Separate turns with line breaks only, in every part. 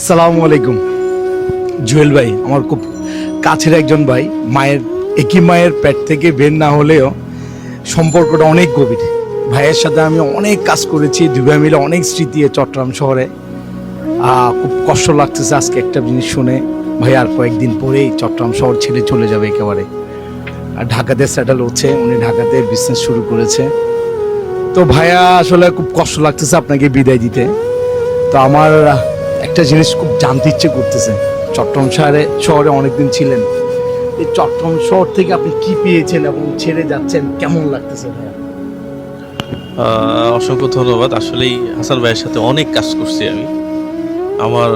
সালামু আলাইকুম। জুয়েল ভাই আমার খুব কাছের একজন ভাই, একই মায়ের পেট থেকে বের না হলেও সম্পর্কটা অনেক গভীর। ভাইয়ের সাথে আমি অনেক কাজ করেছি, দুই ভাই মিলে অনেক স্মৃতি চট্টগ্রাম শহরে। খুব কষ্ট লাগতেছে আজকে একটা জিনিস শুনে, ভাই আর কয়েকদিন পরেই চট্টগ্রাম শহর ছেড়ে চলে যাবে একেবারে। আর ঢাকাতে সেটেল হচ্ছে, উনি ঢাকাতে বিজনেস শুরু করেছে। তো ভাইয়া আসলে খুব কষ্ট লাগতেছে আপনাকে বিদায় দিতে। তো আমার একটা জিনিস খুব জানতে ইচ্ছে করতেছে, চট্টগ্রাম শহরে অনেকদিন ছিলেন, এই চট্টগ্রাম শহর থেকে আপনি কি পেয়েছেন এবং ছেড়ে যাচ্ছেন কেমন লাগতেছে ভাইয়া?
অসংখ্য ধন্যবাদ। আসলেই হাসান ভাইয়ের সাথে অনেক কাজ করছি আমি। আমার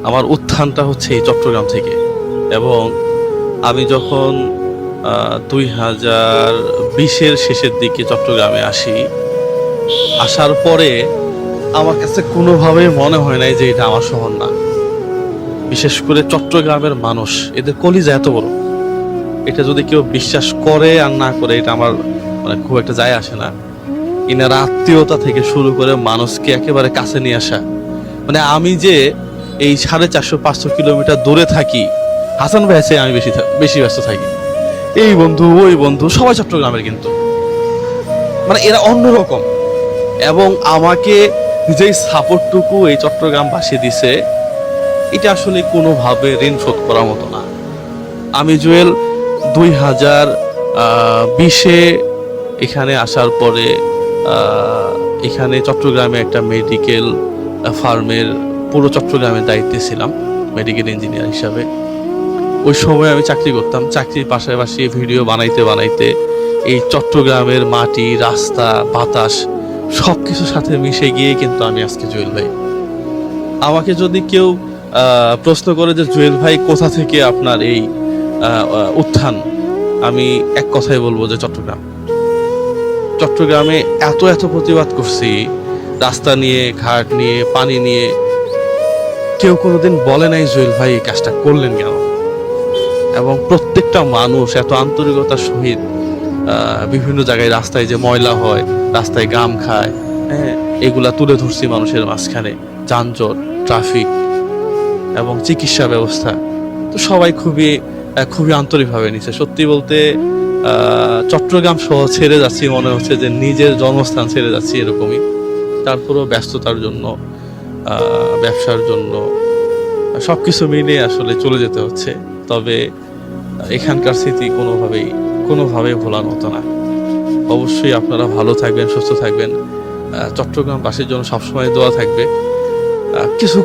আমার উত্থানটা হচ্ছে এই চট্টগ্রাম থেকে, এবং আমি যখন 2020-এর শেষের দিকে চট্টগ্রামে আসার পরে আমার কাছে কোনোভাবেই মনে হয় নাই যে এটা আমার শহর না। বিশেষ করে চট্টগ্রামের মানুষ, এদের কলিজা এত বড়, এটা যদি কেউ বিশ্বাস করে আর না করে এটা আমার খুব একটা যায় আসে না। ইনারা আত্মীয়তা থেকে শুরু করে মানুষকে একেবারে কাছে নিয়ে আসা, আমি যে এই 450-500 কিলোমিটার দূরে থাকি, হাসান ভাই আছে আমি বেশি ব্যস্ত থাকি। এই বন্ধু ওই বন্ধু সবাই চট্টগ্রামের, কিন্তু এরা অন্যরকম। এবং আমাকে যেই সাপোর্টটুকু এই চট্টগ্রামবাসী দিছে, এটা আসলে কোনোভাবে ঋণ শোধ করার মতো না। আমি জুয়েল 2020-এ এখানে আসার পরে এখানে চট্টগ্রামে একটা মেডিকেল ফার্মের পুরো চট্টগ্রামের দায়িত্বে ছিলাম, মেডিকেল ইঞ্জিনিয়ার হিসাবে। ওই সময় আমি চাকরি করতাম, চাকরির পাশাপাশি ভিডিও বানাইতে বানাইতে এই চট্টগ্রামের মাটি, রাস্তা, বাতাস সব কিছুর সাথে মিশে গিয়ে কিন্তু আমি আজকে জুয়েল ভাই। আমাকে যদি কেউ প্রশ্ন করে যে জুয়েল ভাই কোথা থেকে আপনার এই উত্থান, আমি এক কথাই বলবো যে চট্টগ্রামে এত প্রতিবাদ করছি, রাস্তা নিয়ে, ঘাট নিয়ে, পানি নিয়ে। কেউ কোনোদিন বলে নাই জুয়েল ভাই এই কাজটা করলেন কেন। এবং প্রত্যেকটা মানুষ এত আন্তরিকতার সহিত বিভিন্ন জায়গায় রাস্তায় যে ময়লা হয়, রাস্তায় গাম খায়, হ্যাঁ, এগুলা তুলে ধরছি মানুষের মাঝখানে। যানজট, ট্রাফিক এবং চিকিৎসা ব্যবস্থা, তো সবাই খুবই আন্তরিকভাবে নিচ্ছে। সত্যি বলতে চট্টগ্রাম শহর ছেড়ে যাচ্ছি মনে হচ্ছে যে নিজের জন্মস্থান ছেড়ে যাচ্ছি, এরকমই। তারপরেও ব্যস্ততার জন্য, ব্যবসার জন্য সবকিছু মিলে আসলে চলে যেতে হচ্ছে। তবে এখানকার স্মৃতি কোনোভাবেই ভোলার মতো না। অবশ্যই আপনারা ভালো থাকবেন, সুস্থ থাকবেন। চট্টগ্রামবাসীর জন্য সবসময় দোয়া থাকবে। কিছু